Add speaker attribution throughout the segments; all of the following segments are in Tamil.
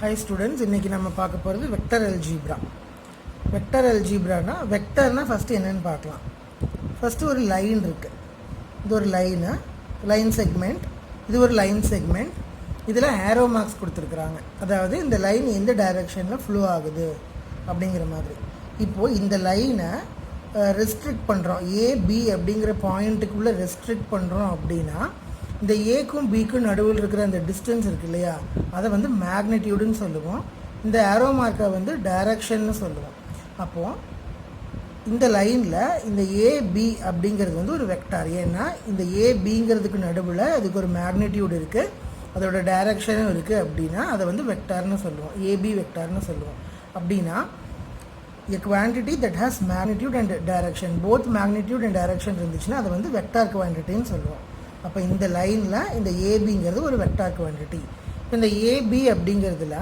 Speaker 1: Hi students, இன்னைக்கு நம்ம பார்க்க போகிறது வெக்டர் அல்ஜீப்ரா. வெக்டர் அல்ஜீப்ரானா வெக்டர்னா ஃபஸ்ட்டு என்னன்னு பார்க்கலாம். ஃபஸ்ட்டு ஒரு லைன் இருக்குது. இது ஒரு லைன் செக்மெண்ட். இது ஒரு லைன் செக்மெண்ட். இதில் ஏரோ மார்க்ஸ் கொடுத்துருக்குறாங்க. அதாவது இந்த லைன் எந்த டைரெக்ஷனில் ஃப்ளோ ஆகுது அப்படிங்கிற மாதிரி. இப்போது இந்த லைனை ரெஸ்ட்ரிக்ட் பண்ணுறோம், ஏபி அப்படிங்கிற பாயிண்ட்டுக்குள்ளே ரெஸ்ட்ரிக்ட் பண்ணுறோம் அப்படின்னா இந்த ஏக்கும் பிக்கும் நடுவில் இருக்கிற அந்த டிஸ்டன்ஸ் இருக்குது இல்லையா, அதை வந்து மேக்னிடியூடுன்னு சொல்லுவோம். இந்த ஏரோ மார்க்கை வந்து டைரக்ஷன்னு சொல்லுவோம். அப்போது இந்த லைனில் இந்த ஏபி அப்படிங்கிறது வந்து ஒரு வெக்டார். ஏன்னா இந்த ஏபிங்கிறதுக்கு நடுவில் அதுக்கு ஒரு மேக்னிடியூட் இருக்குது, அதோட டைரக்ஷனும் இருக்குது. அப்படின்னா அதை வந்து வெக்டார்னு சொல்லுவோம், ஏபி வெக்டார்னு சொல்லுவோம். அப்படின்னா a quantity that has magnitude and direction, both magnitude and direction இருந்துச்சுன்னா அதை வந்து வெக்டார் குவான்டிட்டின்னு சொல்லுவோம். அப்போ இந்த லைனில் இந்த ஏபிங்கிறது ஒரு வெக்டார் குவான்டிட்டி. இந்த ஏபி அப்படிங்கிறதுல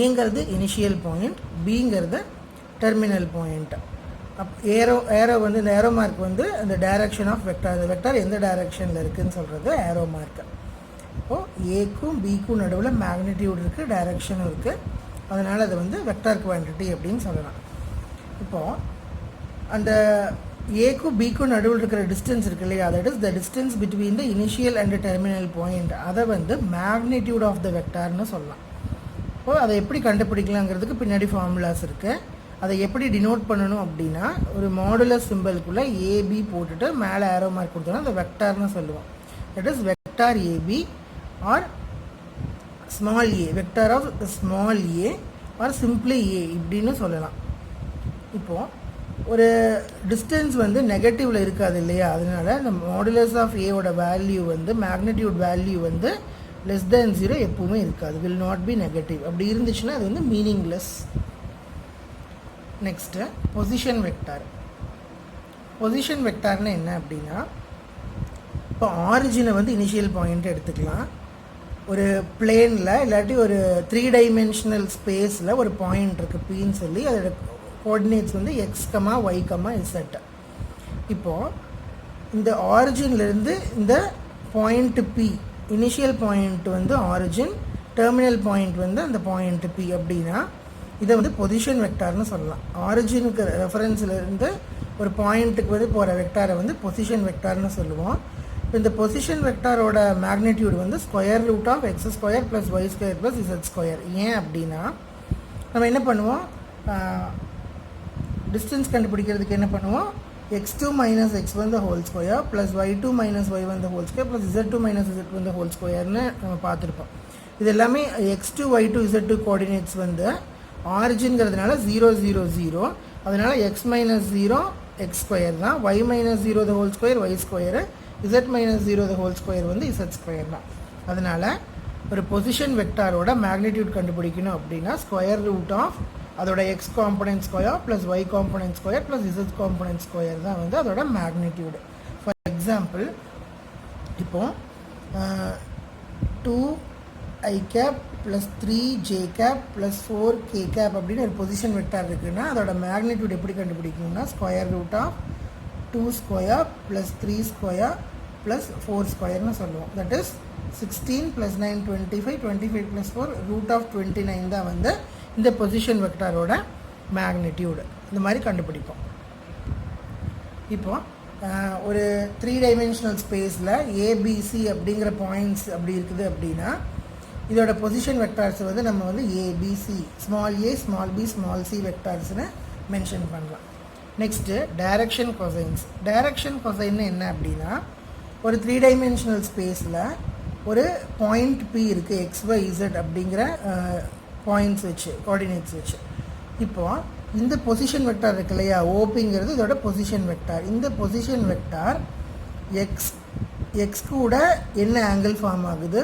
Speaker 1: ஏங்கிறது இனிஷியல் பாயிண்ட், பிங்கிறது டெர்மினல் பாயிண்ட். ஏரோ வந்து இந்த ஏரோ மார்க் வந்து அந்த டைரக்ஷன் ஆஃப் வெக்டார், இந்த வெக்டார் எந்த டைரக்ஷனில் இருக்குதுன்னு சொல்கிறது ஏரோ மார்க்கு. இப்போது ஏக்கும் பிக்கும் நடுவில் மேக்னிடியூட் இருக்குது, டைரக்ஷனும் இருக்குது. அதனால் அது வந்து வெக்டார் குவான்டிட்டி அப்படின்னு சொல்லலாம். இப்போது அந்த ஏக்கும் பிக்கும் நடுவில் இருக்கிற டிஸ்டன்ஸ் இருக்கு இல்லையா, that is the distance between the initial and terminal point, அதை வந்து மேக்னிடியூட் ஆஃப் த வெக்டார்னு சொல்லலாம். இப்போது அதை எப்படி கண்டுபிடிக்கலாங்கிறதுக்கு பின்னாடி ஃபார்முலாஸ் இருக்குது. அதை எப்படி டினோட் பண்ணணும் அப்படின்னா ஒரு மாடுலஸ் சிம்பிளுக்குள்ளே ஏபி போட்டுட்டு மேலே ஏரோ மார்க் கொடுத்தோன்னா அந்த வெக்டார்னு சொல்லுவோம். That is vector AB or small a, vector of small a or simply a இப்படின்னு சொல்லலாம். இப்போது ஒரு டிஸ்டன்ஸ் வந்து நெகட்டிவில் இருக்காது இல்லையா, அதனால இந்த மாடுலஸ் ஆஃப் ஏவோட வேல்யூ வந்து மேக்னிடியூட் வேல்யூ வந்து லெஸ் தேன் 0 எப்பவுமே இருக்காது, வில் நாட் பி நெகட்டிவ். அப்படி இருந்துச்சுன்னா அது வந்து meaningless. Next position vector. Position வெக்டார்னு என்ன அப்படின்னா, இப்போ ஆரிஜினை வந்து இனிஷியல் பாயிண்ட் எடுத்துக்கலாம். ஒரு பிளேனில் இல்லாட்டி ஒரு 3 டைமென்ஷனல் ஸ்பேஸில் ஒரு பாயிண்ட் இருக்குது பின்னு சொல்லி, அதோட கோஆர்டினேட்ஸ் வந்து x, y, z. இப்போது இந்த ஆரிஜின்லேருந்து இந்த பாயிண்ட் பி, இனிஷியல் பாயிண்ட் வந்து ஆரிஜின், டெர்மினல் பாயிண்ட் வந்து அந்த பாயிண்ட் பி அப்படின்னா இதை வந்து பொசிஷன் வெக்டார்னு சொல்லலாம். ஆரிஜினுக்கு ரெஃபரன்ஸ்லேருந்து ஒரு பாயிண்ட்டுக்கு வந்து போகிற வெக்டாரை வந்து பொசிஷன் வெக்டார்னு சொல்லுவோம். இந்த பொசிஷன் வெக்டாரோட மேக்னிடியூட் வந்து square root of x square plus y square plus z square. ஏன் அப்படின்னா நம்ம என்ன பண்ணுவோம், டிஸ்டன்ஸ் கண்டுபிடிக்கிறதுக்கு என்ன பண்ணுவோம், x2 மைனஸ் x வந்து whole square plus y2 minus y வந்து whole square plus z2 minus z வந்து ஹோல் ஸ்கொயர்னு நம்ம பார்த்துருப்போம். இது எல்லாமே x2 y2 z2 கோஆர்டினேட்ஸ் வந்து ஆரிஜின்ங்கிறதுனால 0 0 0, அதனால் x மைனஸ் 0 x ஸ்கொயர் தான், y minus 0 the whole square y square, z minus 0 the whole square வந்து z ஸ்கொயர் தான். அதனால் ஒரு பொசிஷன் வெக்டாரோட மேக்னிடியூட் கண்டுபிடிக்கணும் அப்படின்னா ஸ்கொயர் ரூட் ஆஃப் அதோட x component square plus y component square plus z component square தான் வந்து அதோட மேக்னிடியூடு. ஃபார் எக்ஸாம்பிள் இப்போது 2i cap plus 3j cap plus 4k cap அப்படின்னு ஒரு பொசிஷன் வெக்டார் இருக்குன்னா அதோட மேக்னிடியூட் எப்படி கண்டுபிடிக்கணும்னா square root of 2 square plus 3 square plus 4 ஸ்கொயர்னு சொல்லுவோம். That is 16 plus 9 25, 25 plus 4 root of 29 தான் வந்து இந்த பொசிஷன் வெக்டாரோட மேக்னிடியூடு. இந்த மாதிரி கண்டுபிடிப்போம். இப்போது ஒரு 3 டைமென்ஷனல் ஸ்பேஸில் ஏபிசி அப்படிங்கிற பாயிண்ட்ஸ் அப்படி இருக்குது அப்படின்னா இதோட பொசிஷன் வெக்டார்ஸ் வந்து நம்ம வந்து ABC, small a small b small c வெக்டார்ஸ்னு மென்ஷன் பண்ணலாம். Next direction cosines. டைரக்ஷன் கொசைன்னு என்ன அப்படின்னா ஒரு 3 டைமென்ஷனல் ஸ்பேஸில் ஒரு பாயிண்ட் பி இருக்குது XYZ அப்படிங்கிற பாயிண்ட்ஸ் வச்சு, கோஆர்டினேட்ஸ் வச்சு. இப்போது இந்த பொசிஷன் வெக்டார் இருக்கு இல்லையா, ஓபிங்கிறது இதோட பொசிஷன் வெக்டார். இந்த பொசிஷன் வெக்டார் எக்ஸ் கூட என்ன ஆங்கிள் ஃபார்ம் ஆகுது,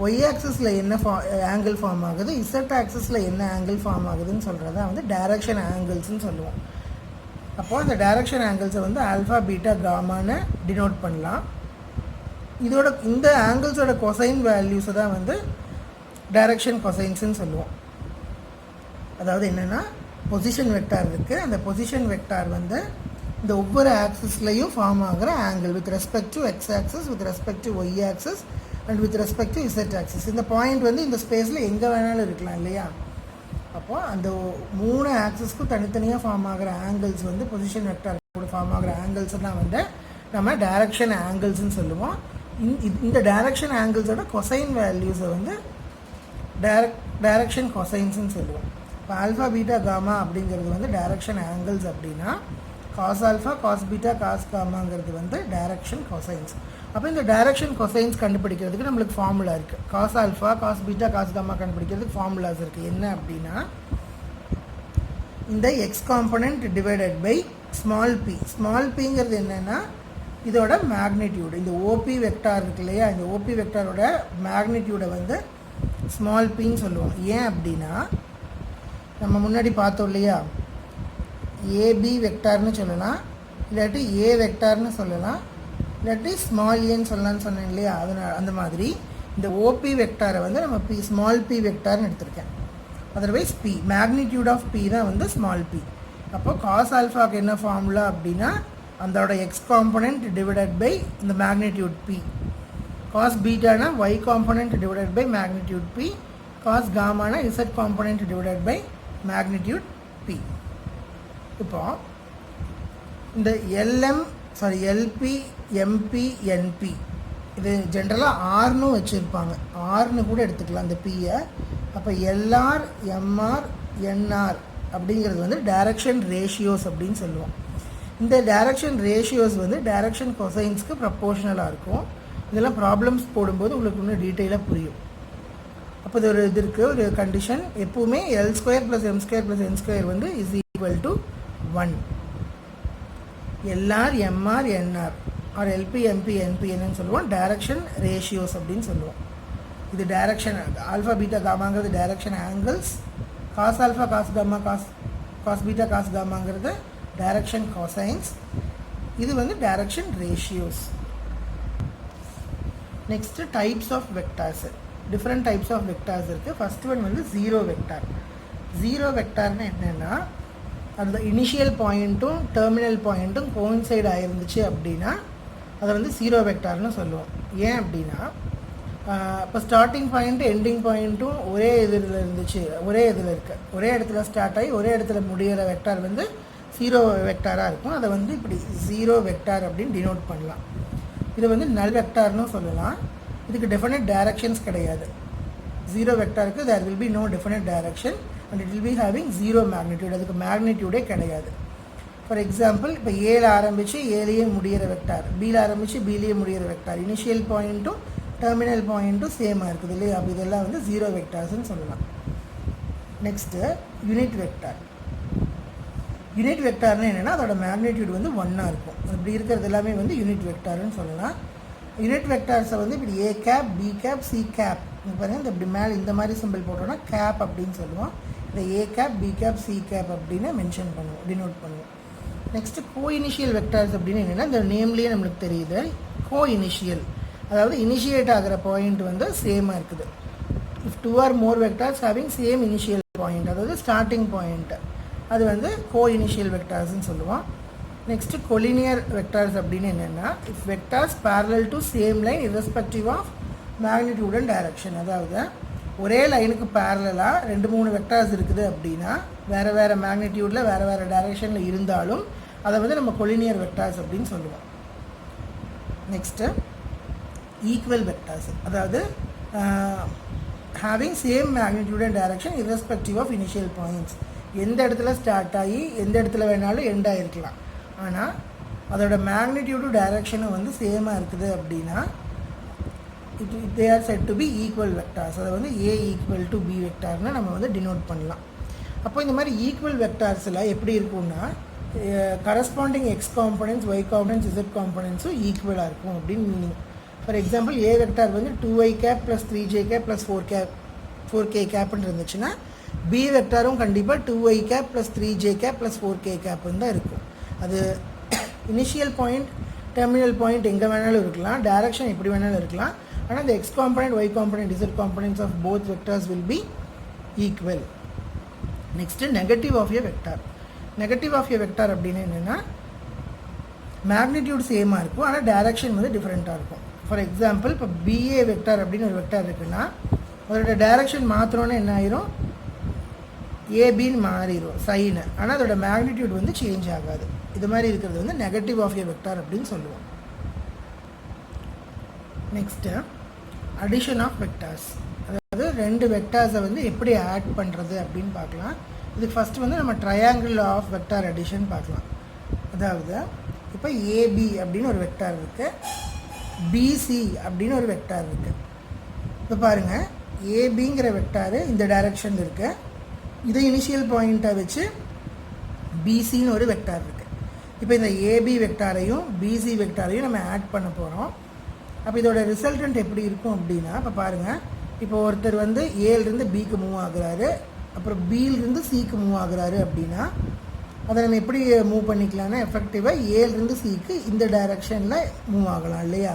Speaker 1: ஒய் ஆக்சிஸில் என்ன ஆங்கிள் ஃபார்ம் ஆகுது, இசட் ஆக்சிஸில் என்ன ஆங்கிள் ஃபார்ம் ஆகுதுன்னு சொல்கிறத வந்து டைரக்ஷன் ஆங்கிள்ஸ்ன்னு சொல்லுவோம். அப்போது அந்த டைரக்ஷன் ஆங்கிள்ஸை வந்து ஆல்ஃபா பீட்டா காமான்னு டினோட் பண்ணலாம். இதோட இந்த ஆங்கிள்ஸோட கொசைன் வேல்யூஸை தான் வந்து டைரக்ஷன் கொசைன்ஸ்ன்னு சொல்லுவோம். அதாவது என்னென்னா பொசிஷன் வெக்டார் இருக்குது, அந்த பொசிஷன் வெக்டார் வந்து இந்த ஒவ்வொரு ஆக்சிஸ்லையும் ஃபார்ம் ஆகிற angle with respect to x axis, with respect to y axis, and with respect to z axis. இந்த பாயிண்ட் வந்து இந்த ஸ்பேஸில் எங்கே வேணாலும் இருக்கலாம் இல்லையா. அப்போது அந்த 3 ஆக்சிஸ்க்கும் தனித்தனியாக ஃபார்ம் ஆகிற ஆங்கிள்ஸ் வந்து பொசிஷன் வெக்டார் கூட ஃபார்ம் ஆகிற ஆங்கிள்ஸ் தான் வந்து நம்ம டைரக்ஷன் ஆங்கிள்ஸ்னு சொல்லுவோம். இந்த டைரக்ஷன் ஆங்கிள்ஸோட கொசைன் வேல்யூஸை வந்து டைரக்ஷன் கொசைன்ஸ்னு சொல்லுவோம். இப்போ ஆல்ஃபா பீட்டா காமா அப்படிங்கிறது வந்து டைரக்ஷன் ஆங்கிள்ஸ் அப்படின்னா cos alpha cos beta cos காமாங்கிறது வந்து டைரக்ஷன் கொசைன்ஸ். அப்போ இந்த டைரக்ஷன் கொசைன்ஸ் கண்டுபிடிக்கிறதுக்கு நம்மளுக்கு ஃபார்முலா இருக்குது. Cos alpha cos beta cos gamma கண்டுபிடிக்கிறதுக்கு ஃபார்முலாஸ் இருக்குது. என்ன அப்படின்னா இந்த X component divided by small b. Small பிங்கிறது என்னென்னா இதோட மேக்னிடியூடு. இந்த ஓபி வெக்டார் இருக்கு இல்லையா, இந்த ஓபி வெக்டாரோட மேக்னிடியூடை வந்து ஸ்மால் பின்னு சொல்லுவோம். ஏன் அப்படின்னா நம்ம முன்னாடி பார்த்தோம் இல்லையா, ஏபி வெக்டார்னு சொல்லலாம், இல்லாட்டி ஏ வெக்டார்னு சொல்லலாம், இல்லாட்டி ஸ்மால் ஏன்னு சொல்லலாம்னு சொன்னேன் இல்லையா. அதனால் அந்த மாதிரி இந்த ஓபி வெக்டாரை வந்து நம்ம பி ஸ்மால் பி வெக்டார்னு எடுத்திருக்கேன். Otherwise b magnitude of b தான் வந்து ஸ்மால் பி. அப்போ காஸ் ஆல்ஃபாவுக்கு என்ன ஃபார்முலா அப்படின்னா அதோட எக்ஸ் காம்பனண்ட் டிவைடட் பை இந்த மேக்னிடியூட் பி. காஸ் பீட்டானா Y component divided by magnitude b. Cos காமானா Z component divided by magnitude b. இப்போ இந்த எல்பி எம்பி என்பி இது ஜென்ரலாக ஆர்னு வச்சுருப்பாங்க, ஆர்னு கூட எடுத்துக்கலாம் இந்த பியை. அப்போ எல்ஆர் எம்ஆர் என்ஆர் அப்படிங்கிறது வந்து டைரக்ஷன் ரேஷியோஸ் அப்படின்னு சொல்லுவோம். இந்த டைரக்ஷன் ரேஷியோஸ் வந்து டைரக்ஷன் கொசைன்ஸ்க்கு ப்ரப்போர்ஷனலாக இருக்கும். இதெல்லாம் ப்ராப்ளம்ஸ் போடும்போது உங்களுக்கு இன்னும் டீட்டெயிலாக புரியும். அப்போ இது இருக்குது ஒரு கண்டிஷன், எப்பவுமே l square plus m square plus n square வந்து is equal to 1. Lr mr nr or lb mb nb என்னன்னு சொல்லுவோம், டைரக்ஷன் ரேஷியோஸ் அப்படின்னு சொல்லுவோம். இது டைரக்ஷன் ஆல்ஃபா பீட்டா காமாங்கிறது direction angles, cos alpha cos gamma cos beta cos காமாங்கிறது டைரக்ஷன் கொசைன்ஸ், இது வந்து direction ratios. Next types of vectors. Different types of vectors இருக்குது. ஃபர்ஸ்ட் ஒன் வந்து ஜீரோ வெக்டார். ஜீரோ வெக்டார்னு என்னென்னா அந்த இனிஷியல் பாயிண்ட்டும் டெர்மினல் பாயிண்ட்டும் கோயின்சைட் ஆகிருந்துச்சு அப்படின்னா அதை வந்து ஜீரோ வெக்டார்னு சொல்லுவோம். ஏன் அப்படின்னா இப்போ ஸ்டார்டிங் பாயிண்ட்டு எண்டிங் பாயிண்ட்டும் ஒரே இதில் இருந்துச்சு, ஒரே இதில் இருக்குது, ஒரே இடத்துல ஸ்டார்ட் ஆகி ஒரே இடத்துல முடிகிற வெக்டார் வந்து ஜீரோ வெக்டாராக இருக்கும். அதை வந்து இப்படி ஜீரோ வெக்டார் அப்படின்னு டினோட் பண்ணலாம். இது வந்து நல் வெக்டார்னு சொல்லலாம். இதுக்கு டெஃபினட் டைரக்ஷன்ஸ் கிடையாது. ஜீரோ வெக்டாருக்கு there will be no definite direction and it will be having zero magnitude. அதுக்கு மேக்னிடியூடே கிடையாது. ஃபார் எக்ஸாம்பிள் இப்போ ஏல ஆரம்பித்து ஏலேயே முடிகிற வெக்டார், பியில் ஆரம்பித்து பிலேயே முடிகிற வெக்டார், இனிஷியல் பாயிண்ட்டும் டெர்மினல் பாயிண்ட்டும் சேமாக இருக்குது இல்லையா. அப்போ இதெல்லாம் வந்து ஜீரோ வெக்டார்ஸ்ன்னு சொல்லலாம். Next unit vector. யூனிட் வெக்டார்னு என்னென்னா அதோட மேக்னிடியூட் வந்து 1 இருக்கும். இப்படி இருக்கிறது எல்லாமே வந்து யூனிட் வெக்டார்னு சொல்லலாம். யூனிட் வெக்டார்ஸை வந்து இப்படி a cap b cap c cap பாருங்கள், இந்த இப்படி மேலே இந்த மாதிரி சிம்பிள் போட்டோன்னா கேப் அப்படின்னு சொல்லுவோம். இந்த a cap b cap c cap அப்படின்னு மென்ஷன் பண்ணுவோம், டினோட் பண்ணுவோம். நெக்ஸ்ட்டு கோ இனிஷியல் வெக்டார்ஸ் அப்படின்னு என்னென்னா இந்த நேம்லேயே நம்மளுக்கு தெரியுது. கோ இனிஷியல் அதாவது இனிஷியேட் ஆகிற பாயிண்ட் வந்து சேமாக இருக்குது. If 2 or more vectors having same initial point, அதாவது ஸ்டார்டிங் பாயிண்ட், அது வந்து கோ இனிஷியல் வெக்டார்ஸ்ன்னு சொல்லுவோம். நெக்ஸ்ட்டு கொலினியர் வெக்டார்ஸ் அப்படின்னு என்னென்னா if vectors parallel to same line irrespective of magnitude and direction. அதாவது ஒரே லைனுக்கு பேரலாக 2-3 வெக்டார்ஸ் இருக்குது அப்படின்னா வேறு வேறு மேக்னிடியூடில் வேறு வேறு டைரக்ஷனில் இருந்தாலும் அதை வந்து நம்ம கொலினியர் வெக்டார்ஸ் அப்படின்னு சொல்லுவோம். நெக்ஸ்ட்டு ஈக்குவல் வெக்டார்ஸ், அதாவது having same magnitude and direction irrespective of initial points. எந்த இடத்துல ஸ்டார்ட் ஆகி எந்த இடத்துல வேணாலும் எண்ட் ஆகிருக்கலாம், ஆனால் அதோட மேக்னிடியூடு டைரக்ஷனும் வந்து சேமாக இருக்குது அப்படின்னா they are said to be equal vectors. அதை வந்து A equal to B வெக்டார்னு நம்ம வந்து டினோட் பண்ணலாம். அப்போ இந்த மாதிரி ஈக்குவல் வெக்டார்ஸில் எப்படி இருக்கும்னா corresponding X components Y components Z காம்பனன்ட்ஸும் ஈக்குவலாக இருக்கும் அப்படின்னு meaning. For example a vector வந்து 2y cap plus 3j cap plus 4k கேப்னு இருந்துச்சுன்னா பி வெக்டாரும் கண்டிப்பாக 2y cap plus 3j cap plus 4k கேப்னு தான் இருக்கும். அது இனிஷியல் பாயிண்ட் டெர்மினல் பாயிண்ட் எங்கே வேணாலும் இருக்கலாம், டைரக்ஷன் எப்படி வேணாலும் இருக்கலாம், ஆனால் இந்த X component y component z components of both vectors will be equal. Next negative of a vector. Negative of a vector அப்படின்னு என்னென்னா மேக்னிடியூட் சேமாக இருக்கும் ஆனால் டைரக்ஷன் வந்து டிஃப்ரெண்ட்டாக இருக்கும். ஃபார் எக்ஸாம்பிள் இப்போ பிஏ வெக்டார் அப்படின்னு ஒரு வெக்டார் இருக்குன்னா அதோட டைரக்ஷன் மாத்திரம்னா என்ன ஆயிரும், ஏபின்னு மாறிடும் சைனு, ஆனால் அதோட மேக்னிடியூட் வந்து சேஞ்ச் ஆகாது. இது மாதிரி இருக்கிறது வந்து நெகட்டிவ் ஆஃப் ஏ வெக்டார் அப்படின்னு சொல்லுவோம். நெக்ஸ்ட்டு அடிஷன் ஆஃப் வெக்டார்ஸ், அதாவது ரெண்டு வெக்டார்ஸை வந்து எப்படி ஆட் பண்ணுறது அப்படின்னு பார்க்கலாம். இதுக்கு ஃபஸ்ட்டு வந்து நம்ம ட்ரையாங்கிள் ஆஃப் வெக்டார் அடிஷன் பார்க்கலாம். அதாவது இப்போ ஏபி அப்படின்னு ஒரு வெக்டார் இருக்குது, பிசி அப்படின்னு ஒரு வெக்டார் இருக்குது. இப்போ பாருங்கள், ஏபிங்கிற வெக்டாரு இந்த டைரக்ஷன் இருக்குது, இதை இனிஷியல் பாயிண்ட்டை வச்சு பிசின்னு ஒரு வெக்டார் இருக்குது. இப்போ இந்த ஏபி வெக்டாரையும் பிசி வெக்டாரையும் நம்ம ஆட் பண்ண போகிறோம். அப்போ இதோட ரிசல்டன்ட் எப்படி இருக்கும் அப்படின்னா, இப்போ பாருங்கள், இப்போ ஒருத்தர் வந்து ஏலேருந்து பிக்கு மூவ் ஆகுறாரு, அப்புறம் பியிலிருந்து சிக்கு மூவ் ஆகுறாரு அப்படின்னா அதை நம்ம எப்படி மூவ் பண்ணிக்கலாம்னா எஃபெக்டிவாக ஏலேருந்து சிக்கு இந்த டைரக்ஷனில் மூவ் ஆகலாம் இல்லையா.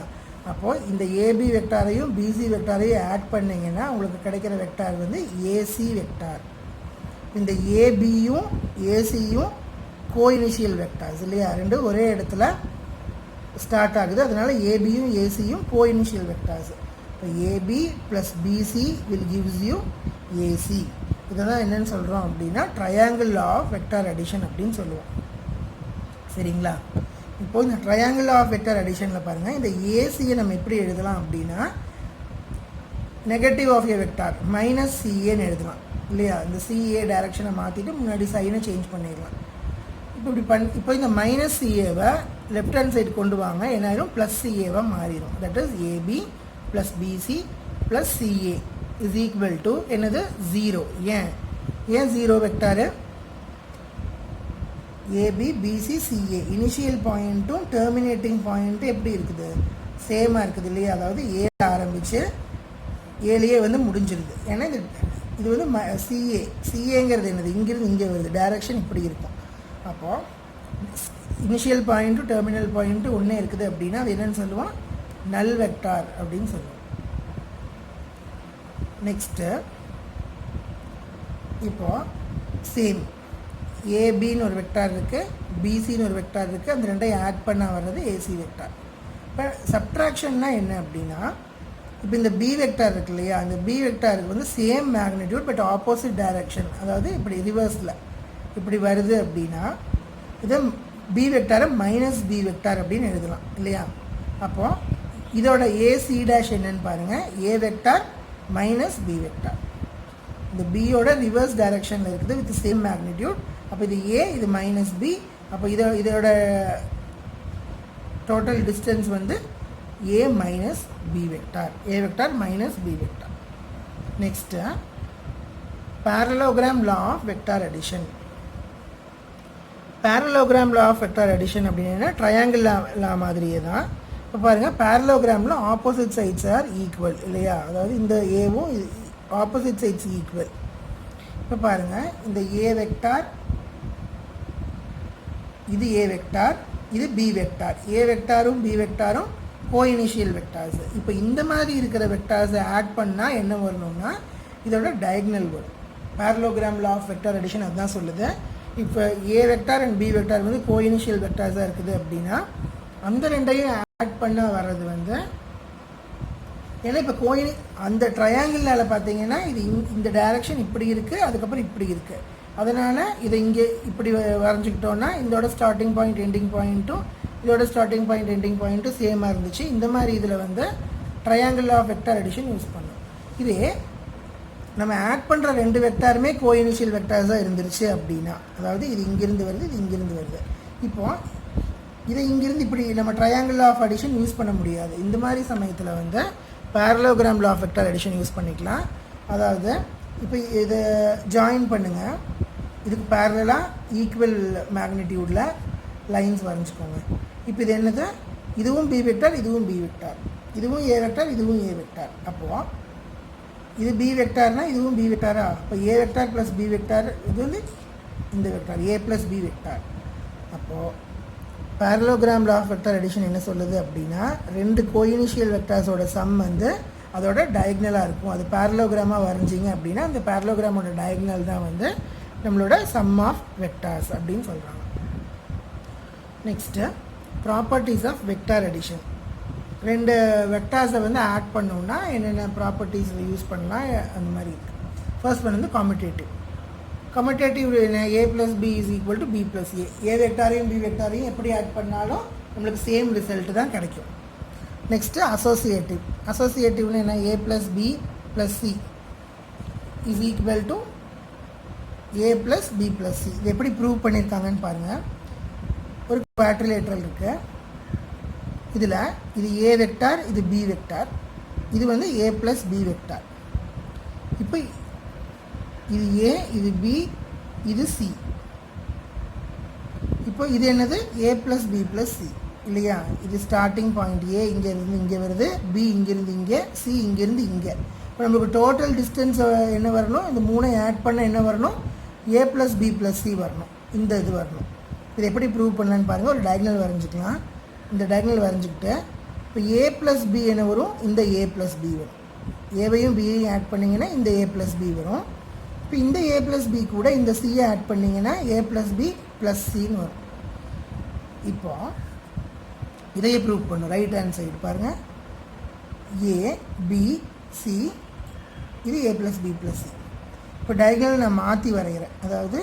Speaker 1: அப்போது இந்த ஏபி வெக்டாரையும் பிசி வெக்டாரையும் ஆட் பண்ணிங்கன்னா உங்களுக்கு கிடைக்கிற வெக்டார் வந்து ஏசி வெக்டார். இந்த ஏபியும் ஏசியும் கோஇனிஷியல் வெக்டார்ஸ் இல்லையா, ரெண்டும் ஒரே இடத்துல ஸ்டார்ட் ஆகுது, அதனால் ஏபியும் ஏசியும் கோஇனிஷியல் வெக்டார்ஸ். இப்போ AB plus BC will gives you AC. இதை தான் என்னென்னு சொல்கிறோம் அப்படின்னா ட்ரையாங்கிள் ஆஃப் வெக்டார் அடிஷன் அப்படின்னு சொல்லுவோம். சரிங்களா. இப்போது இந்த ட்ரையாங்கிள் ஆஃப் வெக்டார் அடிஷனில் பாருங்கள், இந்த ஏசியை நம்ம எப்படி எழுதலாம் அப்படின்னா negative of a vector minus சிஏன்னு எழுதலாம் இல்லையா. இந்த சிஏ டைரக்ஷனை மாற்றிட்டு முன்னாடி சைனை சேஞ்ச் பண்ணிடலாம். இப்போ இந்த மைனஸ் சிஏவை லெஃப்ட் ஹேண்ட் சைடு கொண்டு வாங்க, என்னாயிரும் ப்ளஸ் சிஏவாக மாறிடும். That is AB plus BC plus CA is equal to என்னது 0. ஏன் 0 vector, AB BC CA initial பாயிண்ட்டும் டெர்மினேட்டிங் பாயிண்ட்டும் எப்படி இருக்குது, சேமாக இருக்குது இல்லையா. அதாவது ஏ ஆரம்பித்து ஏழையே வந்து முடிஞ்சிருது. ஏன்னா இது வந்து சிஏங்கிறது என்னது, இங்கிருந்து இங்கே வருது, டைரக்ஷன் இப்படி இருக்கும். அப்போது இனிஷியல் பாயிண்ட்டும் டெர்மினல் பாயிண்ட்டும் ஒன்றே இருக்குது அப்படின்னா அது என்னென்னு சொல்லுவோம், நல் வெக்டார் அப்படின்னு சொல்லுவோம். நெக்ஸ்ட்டு இப்போது சேம் ஏபின்னு ஒரு வெக்டார் இருக்குது, பிசின்னு ஒரு வெக்டார் இருக்குது, அந்த ரெண்டையும் ஆட் பண்ண வர்றது ஏசி வெக்டார். இப்போ சப்ட்ராக்ஷன்னா என்ன அப்படின்னா, இப்போ இந்த பி வெக்டார் இருக்கு இல்லையா, அந்த பி வெக்டாருக்கு வந்து same magnitude but opposite direction, அதாவது இப்படி ரிவர்ஸில் இப்படி வருது அப்படின்னா இதை பி வெக்டாரை மைனஸ் பி வெக்டார் அப்படின்னு எழுதலாம் இல்லையா. அப்போது இதோட ஏசி டேஷ் என்னன்னு பாருங்கள், ஏ வெக்டார் மைனஸ் பி வெக்டார். இந்த பியோட ரிவர்ஸ் டைரக்ஷனில் இருக்குது வித் சேம் மேக்னிடியூட். அப்போ இது ஏ, இது மைனஸ் பி. அப்போ இதோட டோட்டல் டிஸ்டன்ஸ் வந்து a minus b vector, a vector minus b vector. Next parallelogram law of vector addition. parallelogram law of vector addition அப்படின்னா ட்ரையாங்கிள் லா மாதிரியே தான். இப்போ பாருங்கள், parallelogram opposite sides are equal இல்லையா, அதாவது இந்த ஏவும் ஆப்போசிட் சைட்ஸ் ஈக்குவல். இப்போ பாருங்கள், இந்த ஏ வெக்டார், இது ஏ வெக்டார், இது பி வெக்டார். ஏ வெக்டாரும் பி வெக்டாரும் கோஇனிஷியல் வெக்டார்ஸ். இப்போ இந்த மாதிரி இருக்கிற வெக்டார்ஸை ஆட் பண்ணால் என்ன வரணும்னா இதோட டயக்னல் வரும். parallelogram law of vector addition அதுதான் சொல்லுது. இப்போ ஏ வெக்டார் அண்ட் பி வெக்டார் வந்து கோஇனிஷியல் வெக்டார்ஸாக இருக்குது அப்படின்னா அந்த ரெண்டையும் ஆட் பண்ண வர்றது வந்து, ஏன்னா இப்போ அந்த ட்ரையாங்கிளால் பார்த்தீங்கன்னா இது இந்த டைரக்ஷன் இப்படி இருக்குது, அதுக்கப்புறம் இப்படி இருக்குது. அதனால் இதை இங்கே இப்படி வரைஞ்சிக்கிட்டோன்னா இதோட ஸ்டார்டிங் பாயிண்ட் எண்டிங் பாயிண்ட்டும் இதோட ஸ்டார்டிங் பாயிண்ட் எண்டிங் பாயிண்ட்டும் சேமாக இருந்துச்சு. இந்த மாதிரி இதில் வந்து triangle of vector addition use பண்ணோம். இதே நம்ம ஆட் பண்ணுற ரெண்டு வெக்டாருமே கோஇனிஷியல் வெக்டார்ஸாக இருந்துருச்சு அப்படின்னா, அதாவது இது இங்கிருந்து வருது, இது இங்கிருந்து வருது. இப்போது இதை இங்கிருந்து இப்படி நம்ம ட்ரையாங்கிள் ஆஃப் அடிஷன் யூஸ் பண்ண முடியாது. இந்த மாதிரி சமயத்தில் வந்து parallelogram law of vector addition use பண்ணிக்கலாம். அதாவது இப்போ இதை ஜாயின் பண்ணுங்கள், இதுக்கு பேரலாக ஈக்குவல் மேக்னிடியூடில் லைன்ஸ் வரைஞ்சிக்கோங்க. இப்போ இது என்னது, இதுவும் பி வெக்டார், இதுவும் பி வெக்டார், இதுவும் ஏ வெக்டார், இதுவும் ஏ வெக்டார். அப்போது இது பி வெக்டார்னா இதுவும் பி வெக்டாரா, அப்போ ஏ வெக்டார் ப்ளஸ் பி வெக்டார், இது வந்து இந்த வெக்டார் ஏ ப்ளஸ் பி வெக்டார். அப்போது parallelogram law of vector addition என்ன சொல்லுது அப்படின்னா, ரெண்டு கோஇனிஷியல் வெக்டார்ஸோட சம் வந்து அதோட டயக்னலாக இருக்கும். அது பேரலோகிராமாக வரைஞ்சிங்க அப்படின்னா அந்த பேரலோகிராமோட டயக்னல் தான் வந்து நம்மளோட சம் ஆஃப் வெக்டார்ஸ் அப்படின்னு சொல்கிறாங்க. Next properties of vector addition. ரெண்டு வெக்டார்ஸை வந்து ஆட் பண்ணோம்னா என்னென்ன ப்ராப்பர்ட்டிஸில் யூஸ் பண்ணலாம் அந்த மாதிரி இருக்குது. ஃபர்ஸ்ட் ஒன் வந்து commutative a plus b is equal to b plus a வெக்டாரையும் பி வெக்டாரையும் எப்படி ஆட் பண்ணாலும் நம்மளுக்கு சேம் ரிசல்ட்டு தான் கிடைக்கும். நெக்ஸ்ட்டு அசோசியேட்டிவ்னு என்ன, a plus b plus c is equal to a plus b plus c. இது எப்படி ப்ரூவ் பண்ணியிருக்காங்கன்னு பாருங்கள். ஒரு குவாட்ரிலேட்ரல் இருக்குது, இதில் இது ஏ வெக்டார், இது பி வெக்டார், இது வந்து ஏ ப்ளஸ் பி வெக்டார். இப்போ இது ஏ, இது பி, இது சி. இப்போ இது என்னது, ஏ ப்ளஸ் பி ப்ளஸ் சி இல்லையா. இது ஸ்டார்டிங் பாயிண்ட், ஏ இங்கேருந்து இங்கே வருது, பி இங்கேருந்து இங்கே, சி இங்கேருந்து இங்கே. இப்போ நமக்கு டோட்டல் டிஸ்டன்ஸ் என்ன வரணும், இந்த மூணை ஆட் பண்ண என்ன வரணும், ஏ ப்ளஸ் பி ப்ளஸ் சி வரணும், இந்த இது வரணும். இது எப்படி ப்ரூவ் பண்ணலான்னு பாருங்கள். ஒரு டயக்னல் வரைஞ்சிக்கலாம். இந்த டயக்னல் வரைஞ்சிக்கிட்டு இப்போ ஏ ப்ளஸ் பி என்ன வரும், இந்த ஏ ப்ளஸ் பி வரும். ஏவையும் பியையும் ஆட் பண்ணிங்கன்னா இந்த ஏ ப்ளஸ் பி வரும். இப்போ இந்த ஏ ப்ளஸ் பி கூட இந்த சியை ஆட் பண்ணிங்கன்னா ஏ ப்ளஸ் பி ப்ளஸ் சின்னு வரும். இப்போ இதையே ப்ரூவ் பண்ணும். ரைட் ஹேண்ட் சைடு பாருங்கள், ஏ பி சி, இது ஏ ப்ளஸ் பி ப்ளஸ் சி. இப்போ டயக்னல் நான் மாற்றி வரைகிறேன். அதாவது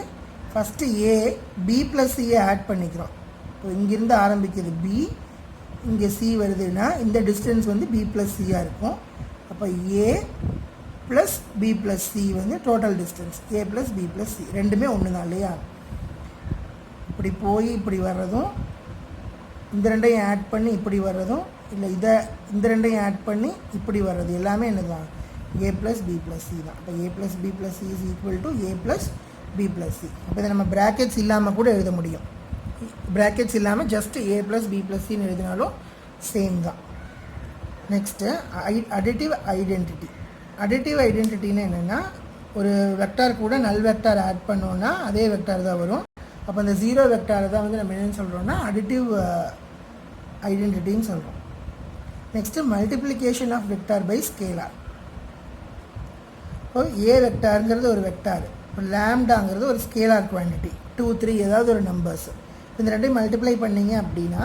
Speaker 1: first A B plus சியை add பண்ணிக்கிறோம். இப்போ இங்கேருந்து ஆரம்பிக்கிறது பி, இங்கே சி வருதுன்னா இந்த டிஸ்டன்ஸ் வந்து பி ப்ளஸ் சியாக இருக்கும். அப்போ a plus b plus C வந்து டோட்டல் டிஸ்டன்ஸ், ஏ ப்ளஸ் பி ப்ளஸ் சி ரெண்டுமே ஒன்று தான் இல்லையா. இப்படி போய் இப்படி வர்றதும், இந்த ரெண்டையும் ஆட் பண்ணி இப்படி வர்றதும், இல்லை இந்த ரெண்டையும் ஆட் பண்ணி இப்படி வர்றது எல்லாமே என்ன தான், a plus b plus c தான். அப்போ a plus b plus c is equal to a plus b plus c. அப்போ இதை நம்ம ப்ராக்கெட்ஸ் இல்லாமல் கூட எழுத முடியும். ப்ராக்கெட்ஸ் இல்லாமல் ஜஸ்ட் ஏ ப்ளஸ் பி ப்ளஸ் சின்னு எழுதினாலும் சேம் தான். நெக்ஸ்ட்டு அடிட்டிவ் ஐடென்டிட்டின்னு என்னென்னா, ஒரு வெக்டார் கூட நல் வெக்டார் ஆட் பண்ணோன்னா அதே வெக்டார் தான் வரும். அப்போ அந்த ஜீரோ வெக்டாரை தான் வந்து நம்ம என்னென்னு சொல்கிறோம்னா அடிட்டிவ் ஐடென்டிட்டின்னு சொல்கிறோம். Next multiplication of vector by scalar. இப்போ ஏ வெக்டாருங்கிறது ஒரு வெக்டார், இப்போ லேம்டாங்கிறது ஒரு ஸ்கேலார் குவான்டிட்டி, 2 3 ஏதாவது ஒரு நம்பர்ஸ். இந்த ரெண்டையும் மல்டிப்ளை பண்ணிங்க அப்படின்னா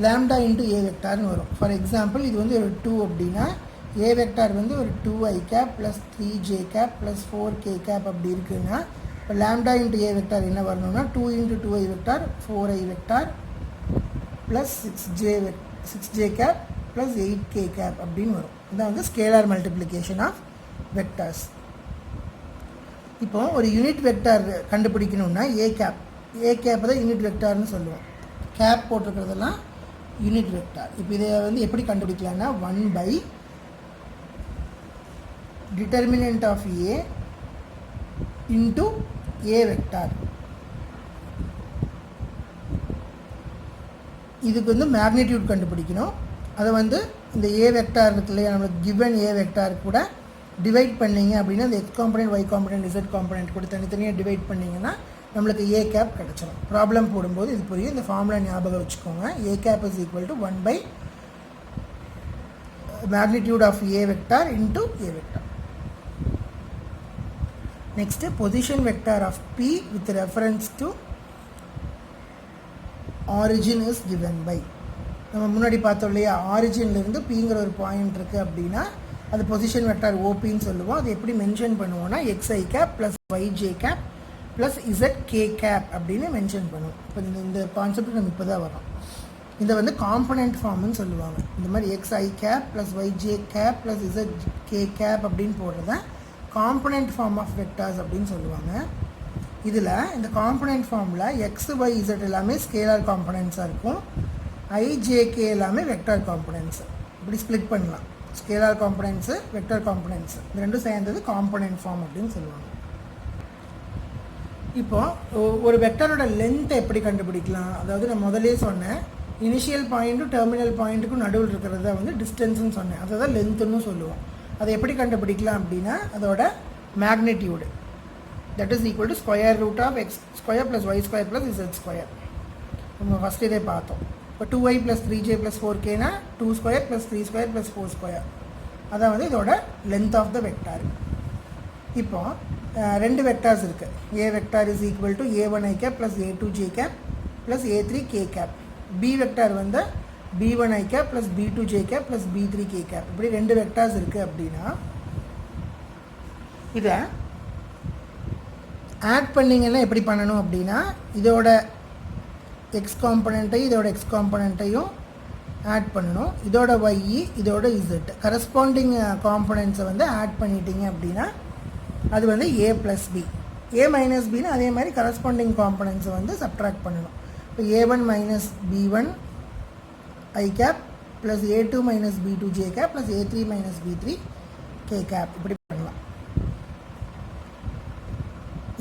Speaker 1: லேம்டா இன்ட்டு ஏ வெக்டார்னு வரும். ஃபார் எக்ஸாம்பிள் இது வந்து ஒரு 2 அப்படின்னா ஏ வெக்டார் வந்து ஒரு 2i cap plus 3j cap plus 4k cap அப்படி இருக்குன்னா, இப்போ லேம்டா இன்ட்டு ஏ வெக்டார் என்ன வரணும்னா 2 into 2i vector 4i vector plus 6j cap plus 8k cap அப்படின்னு வரும். இதான் வந்து ஸ்கேலார் மல்டிப்ளிகேஷன் ஆஃப் வெக்டார்ஸ். இப்போ ஒரு யூனிட் வெக்டார் கண்டுபிடிக்கணும்னா ஏ கேப் தான் யூனிட் வெக்டார்னு சொல்லுவோம். கேப் போட்டிருக்கிறதெல்லாம் யூனிட் வெக்டார். இப்போ இதை வந்து எப்படி கண்டுபிடிக்கலாம்னா 1 by determinant of a into A vector. இதுக்கு வந்து மேக்னிடியூட் கண்டுபிடிக்கணும். அதை வந்து இந்த ஏ வெக்டார் இருக்கு இல்லையா, நம்மளுக்கு கிவன் ஏ வெக்டார் கூட டிவைட் பண்ணிங்க அப்படின்னா அந்த x component y component z component கூட தனித்தனியாக டிவைட் பண்ணிங்கன்னா நம்மளுக்கு ஏ கேப் கிடச்சிடும். ப்ராப்ளம் போடும்போது இது புரியும். இந்த ஃபார்முலா ஞாபகம் வச்சுக்கோங்க. A cap is equal to 1 by magnitude of a vector into A vector. Next position vector of P with reference to origin is given by. நம்ம முன்னாடி பார்த்தோம் இல்லையா, ஆரிஜின்லேருந்து பிங்கிற ஒரு பாயிண்ட் இருக்குது அப்படின்னா அது பொசிஷன் வெக்டார் ஓபின்னு சொல்லுவோம். அது எப்படி மென்ஷன் பண்ணுவோம்னா xi cap plus yj cap plus zk cap அப்படின்னு மென்ஷன் பண்ணுவோம். இப்போ இந்த கான்செப்ட் நம்ம இப்போ தான் வரோம். இதை வந்து காம்பனண்ட் ஃபார்ம்னு சொல்லுவாங்க. இந்த மாதிரி xi cap plus yj cap plus zk cap அப்படின்னு போடுறத காம்பனண்ட் ஃபார்ம் ஆஃப் வெக்டார்ஸ் அப்படின்னு சொல்லுவாங்க. இதில் இந்த காம்பனண்ட் ஃபார்மில் x y z எல்லாமே ஸ்கேலார் காம்பனண்ட்ஸாக இருக்கும், ijk எல்லாமே வெக்டார் காம்பனண்ட்ஸ். இப்படி ஸ்ப்ளிட் பண்ணலாம். ஸ்கேலார் காம்பனண்ட்ஸு வெக்டார் காம்பனண்ட்ஸு இந்த ரெண்டும் சேர்ந்தது காம்பனண்ட் ஃபார்ம் அப்படின்னு சொல்லுவாங்க. இப்போது ஒரு வெக்டாரோட லென்த்தை எப்படி கண்டுபிடிக்கலாம், அதாவது நான் முதலே சொன்னேன் இனிஷியல் பாயிண்ட்டும் டெர்மினல் பாயிண்ட்டுக்கும் நடுவில் இருக்கிறத வந்து டிஸ்டன்ஸ்னு சொன்னேன், அதை தான் லென்த்துன்னு சொல்லுவோம். அதை எப்படி கண்டுபிடிக்கலாம் அப்படின்னா அதோட magnitude that is equal to square root of x square plus y square plus z square. நம்ம ஃபஸ்ட் இதே பார்த்தோம். இப்போ 2i ப்ளஸ் 3j ப்ளஸ் 4kனா 2 square plus 3 square plus 4 square. அதான் வந்து இதோட லென்த் ஆஃப் த வெக்டார். இப்போது ரெண்டு வெக்டார்ஸ் இருக்குது. A vector is equal to a1i cap plus a2j cap plus a3k cap. B vector வந்து b1 i cap plus b2 j cap plus b3 k cap. இப்படி ரெண்டு வெக்டார்ஸ் இருக்குது அப்படின்னா இதை ஆட் பண்ணிங்கன்னா எப்படி பண்ணணும் அப்படின்னா இதோட எக்ஸ் காம்பனண்ட்டையும் இதோட எக்ஸ் காம்பனண்ட்டையும் ஆட் பண்ணணும். இதோட y இதோட z கரஸ்பாண்டிங் காம்பனண்ட்ஸை வந்து ஆட் பண்ணிட்டீங்க அப்படின்னா அது வந்து a plus B. a minus பின்னு அதே மாதிரி கரஸ்பாண்டிங் காம்பனண்ட்ஸை வந்து சப்ட்ராக்ட் பண்ணணும். இப்போ a1 minus b1 i cap plus a2 minus b2 j cap plus a3 minus b3 k cap இப்படி பண்ணலாம்.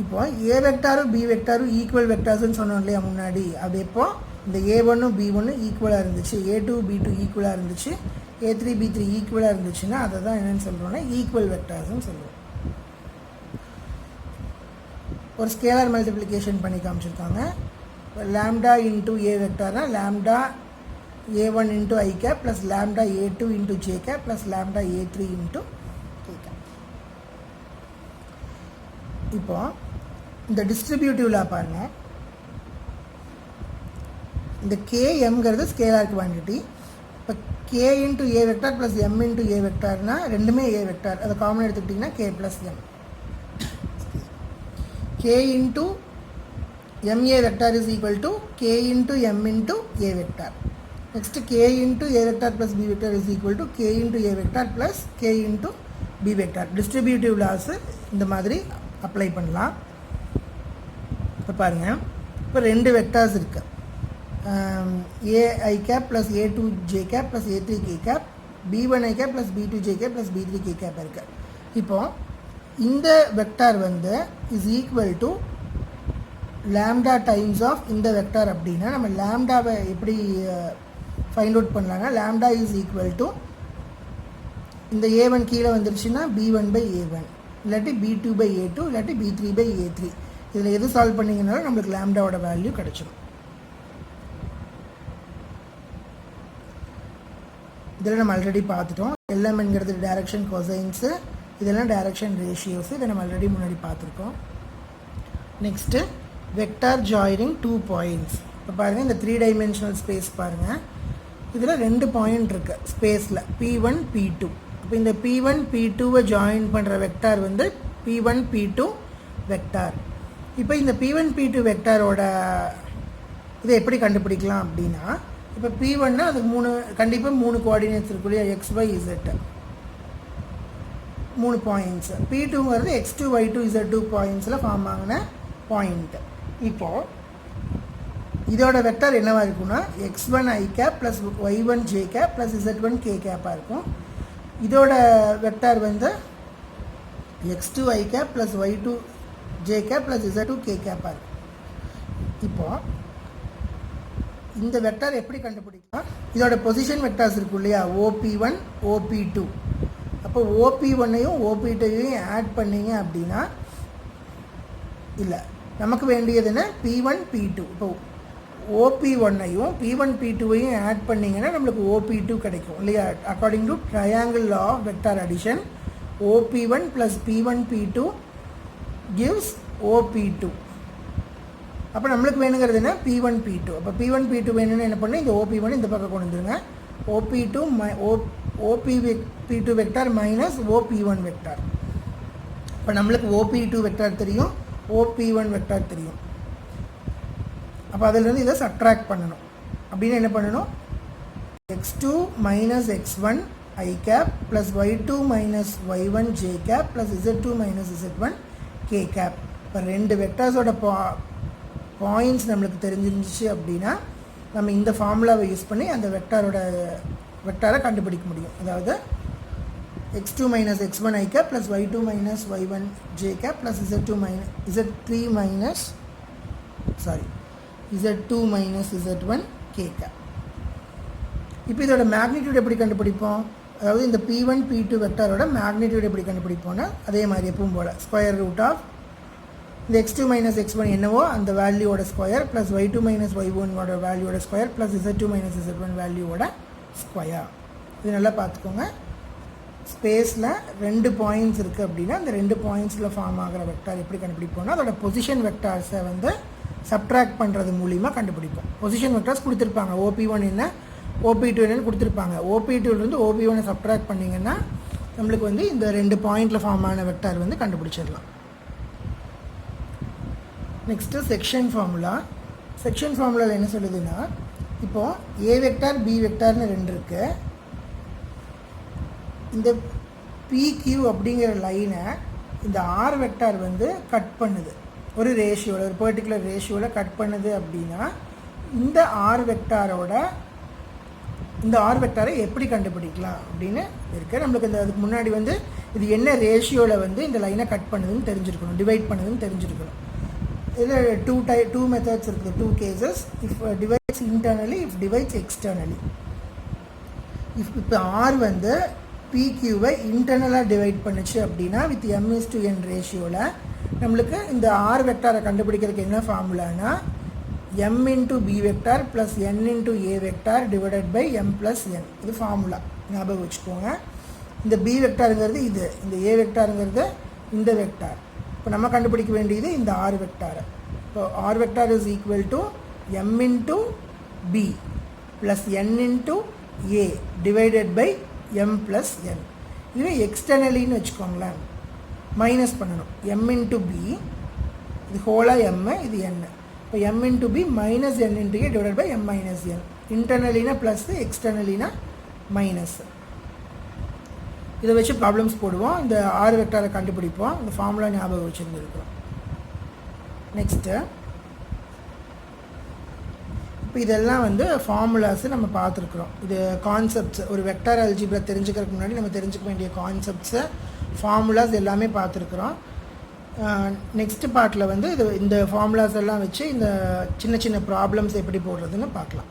Speaker 1: இப்போ a வெக்டாரும் b வெக்டாரும் ஈக்குவல் வெக்டார்ஸ்னு சொன்னோம் இல்லையா முன்னாடி, அது எப்போ இந்த a1ம் b1ம் ஈக்குவலாக இருந்துச்சு, a2 b2 ஈக்குவலாக இருந்துச்சு, a3 b3 ஈக்குவலாக இருந்துச்சுன்னா அதை தான் என்னென்னு சொல்கிறோன்னா ஈக்குவல் வெக்டார்ஸ்னு சொல்லுவோம். ஒரு ஸ்கேலர் மல்டிப்ளிகேஷன் பண்ணி காமிச்சிருக்காங்க. லாம்டா இன்ட்டு ஏ வெக்டார்னா lambda a1 into i cap plus lambda a2 into j cap plus lambda a3 into k cap. இப்போ இந்த டிஸ்ட்ரிபியூட்டிவ்ல பாருங்க, இந்த கேஎம்ங்கிறது ஸ்கேலார் குவான்டிட்டி. இப்போ k into A vector plus m into A வெக்டார்னா ரெண்டுமே ஏ வெக்டார், அதை காமன் எடுத்துக்கிட்டிங்கன்னா k plus m. k into ma vector is equal to k into m into a vector. Next k into a vector plus b vector is equal to k into a vector plus k into b vector. Distributive laws இந்த மாதிரி அப்ளை பண்ணலாம். இப்போ பாருங்கள், இப்போ ரெண்டு வெக்டார்ஸ் இருக்குது, a i cap plus a2 j cap plus a3 k cap, b1 i cap plus b2 j cap plus b3 k cap இருக்குது. இப்போது இந்த வெக்டார் வந்து is equal to lambda times of இந்த வெக்டார் அப்படின்னா நம்ம லாம்டாவை எப்படி ஃபைண்ட் அவுட் பண்ணலாங்க, லாம்டா இஸ் ஈக்குவல் டு இந்த a1 கீழே வந்துருச்சுன்னா b1 பை a1 இல்லாட்டி b2 பை a2 இல்லாட்டி b3 பை a3. இதில் எது சால்வ் பண்ணிங்கனாலும் நம்மளுக்கு லாம்டாவோட வேல்யூ கிடச்சிடும். இதில் நம்ம ஆல்ரெடி பார்த்துட்டோம். LMங்கிறது டைரக்ஷன் கொசைன்ஸு, இதெல்லாம் டைரக்ஷன் ரேஷியோஸ், இதை நம்ம ஆல்ரெடி முன்னாடி பார்த்துருக்கோம். Next vector joining 2 points. இப்போ பாருங்கள், இந்த 3 டைமென்ஷனல் ஸ்பேஸ் பாருங்கள், இதில் 2 பாயிண்ட் இருக்குது ஸ்பேஸில் p1 p2. இப்போ இந்த p1 p2வை ஜாயின் பண்ணுற வெக்டார் வந்து p1 p2 வெக்டார். இப்போ இந்த p1 p2 வெக்டாரோட இதை எப்படி கண்டுபிடிக்கலாம் அப்படின்னா, இப்போ p1னா அதுக்கு கண்டிப்பாக 3 கோஆர்டினேட்ஸ் இருக்கு இல்லையா, x y z 3 பாயிண்ட்ஸ். p2ங்கிறது x2 y2 z2 பாயிண்ட்ஸில் ஃபார்ம் ஆகின பாயிண்ட். இப்போது இதோட வெக்டார் என்னவாக இருக்குன்னா x1 i cap plus y1 j cap plus z1 k கேப்பாக இருக்கும். இதோட வெக்டார் வந்து x2 i cap plus y2 j cap plus z2 k கேப்பாக இருக்கும். இப்போது இந்த வெக்டார் எப்படி கண்டுபிடிக்கலாம், இதோட பொசிஷன் வெக்டார்ஸ் இருக்கும் இல்லையா, OP1 OP2. அப்போ OP1ஐயும் OP2ஐயும் ஆட் பண்ணிங்க அப்படின்னா இல்லை, நமக்கு வேண்டியது என்ன P1 P2. இப்போ OP1ஐயும் P1 P2ஐயும் ஆட் பண்ணிங்கன்னா நம்மளுக்கு OP2 கிடைக்கும் இல்லையா. According to triangle law of vector addition, OP1 plus P1 P2 gives OP2. அப்போ நம்மளுக்கு வேணுங்கிறது என்ன P1 P2. அப்போ P1 P2 வேணும்னு என்ன பண்ணணும், இந்த OP1 இந்த பக்கம் கொண்டு வந்துருங்க. OP2 vector minus OP1 vector. இப்போ நம்மளுக்கு OP2 வெக்டார் தெரியும், OP1 வெக்டார் தெரியும். அப்போ அதிலிருந்து இதை சப்ட்ராக்ட் பண்ணணும். அப்படின்னு என்ன பண்ணணும், x2 minus x1 i cap plus y2 minus y1 j cap plus z2 minus z1 k cap. இப்போ ரெண்டு வெக்டார்ஸோட பாயிண்ட்ஸ் நம்மளுக்கு தெரிஞ்சிருந்துச்சு அப்படின்னா நம்ம இந்த ஃபார்முலாவை யூஸ் பண்ணி அந்த வெக்டாரை கண்டுபிடிக்க முடியும். அதாவது x2 minus x1 i cap plus y2 minus y1 j cap plus z2 minus z1 k cap. இப்போ இதோட மேக்னிடியூட் எப்படி கண்டுபிடிப்போம், அதாவது இந்த P1 P2 வெக்டாரோட மேக்னிடியூட் எப்படி கண்டுபிடிப்போம்னா அதே மாதிரி எப்பவும் போல் ஸ்கொயர் ரூட் ஆஃப் இந்த x2 மைனஸ் x1 என்னவோ அந்த வேல்யூவோட ஸ்கொயர் ப்ளஸ் y2 மைனஸ் y1ஓட வேல்யூவோட square plus z2 minus z1 வேல்யூவோட ஸ்கொயர். இது நல்லா பார்த்துக்கோங்க. ஸ்பேஸில் 2 பாயிண்ட்ஸ் இருக்குது அப்படின்னா அந்த 2 பாயிண்ட்ஸில் ஃபார்ம் ஆகிற வெக்டார் எப்படி கண்டுபிடிப்போம்னா அதோட பொசிஷன் வெக்டார்ஸை வந்து சப்ட்ராக்ட் பண்ணுறது மூலிமா கண்டுபிடிப்போம். பொசிஷன் வெக்டார்ஸ் கொடுத்துருப்பாங்க, OP1 என்ன OP2 என்னன்னு கொடுத்துருப்பாங்க. OP2லேருந்து OP1 சப்ட்ராக்ட் பண்ணிங்கன்னா நம்மளுக்கு வந்து இந்த 2 பாயிண்டில் ஃபார்ம் ஆன வெக்டார் வந்து கண்டுபிடிச்சிடலாம். Next section formula. செக்ஷன் ஃபார்முலாவில் என்ன சொல்லுதுன்னா, இப்போது A வெக்டார் B வெக்டார்னு 2 இருக்குது. இந்த PQ அப்படிங்கிற லைனை இந்த R வெக்டார் வந்து கட் பண்ணுது, ஒரு ரேஷியோவில், ஒரு பர்டிகுலர் ரேஷியோவில் கட் பண்ணுது. அப்படின்னா இந்த R வெக்டாரை எப்படி கண்டுபிடிக்கலாம் அப்படின்னு இருக்குது. நம்மளுக்கு இந்த அதுக்கு முன்னாடி வந்து இது என்ன ரேஷியோவில் வந்து இந்த லைனை கட் பண்ணுதுன்னு தெரிஞ்சிருக்கணும், டிவைட் பண்ணுதுன்னு தெரிஞ்சிருக்கணும். இதில் டூ மெத்தட்ஸ் இருக்குது, 2 cases. If divides internally, if divides externally. இப்போ R வந்து PQவை இன்டர்னலாக டிவைட் பண்ணுச்சு அப்படின்னா வித் M:n ரேஷியோவில் நம்மளுக்கு இந்த R வெக்டாரை கண்டுபிடிக்கிறதுக்கு என்ன ஃபார்முலானா M into B vector plus N into A vector divided by M + N. இது ஃபார்முலா, ஞாபகம் வச்சுக்கோங்க. இந்த B வெக்டாருங்கிறது இது, இந்த A வெக்டாருங்கிறது இந்த வெக்டார். இப்போ நம்ம கண்டுபிடிக்க வேண்டியது இந்த R வெக்டாரை. இப்போ R vector is equal to M into B plus N into A divided by M + N. இதுவே எக்ஸ்டர்னலின்னு வச்சுக்கோங்களேன், மைனஸ் பண்ணணும். M into B, இது ஹோலாக M, இது N. இப்போ M into B minus N into A divided by M minus N. இன்டர்னலினா ப்ளஸ், எக்ஸ்டர்னலினா மைனஸ். இதை வச்சு ப்ராப்ளம்ஸ் போடுவோம், இந்த R வெக்டாரை கண்டுபிடிப்போம். இந்த ஃபார்முலா ஞாபகம் வச்சுருந்துருக்கோம். நெக்ஸ்ட்டு இப்போ இதெல்லாம் வந்து ஃபார்முலாஸு நம்ம பார்த்துருக்குறோம். இது கான்செப்ட்ஸ், ஒரு வெக்டார் அல்ஜிப்ரா தெரிஞ்சுக்கிறதுக்கு முன்னாடி நம்ம தெரிஞ்சுக்க வேண்டிய கான்செப்ட்ஸு, ஃபார்முலாஸ் எல்லாமே பார்த்துருக்குறோம். நெக்ஸ்ட் பார்ட்டில் வந்து இந்த ஃபார்முலாஸ் எல்லாம் வச்சு இந்த சின்ன சின்ன ப்ராப்ளம்ஸ் எப்படி போடுறதுன்னு பார்க்கலாம்.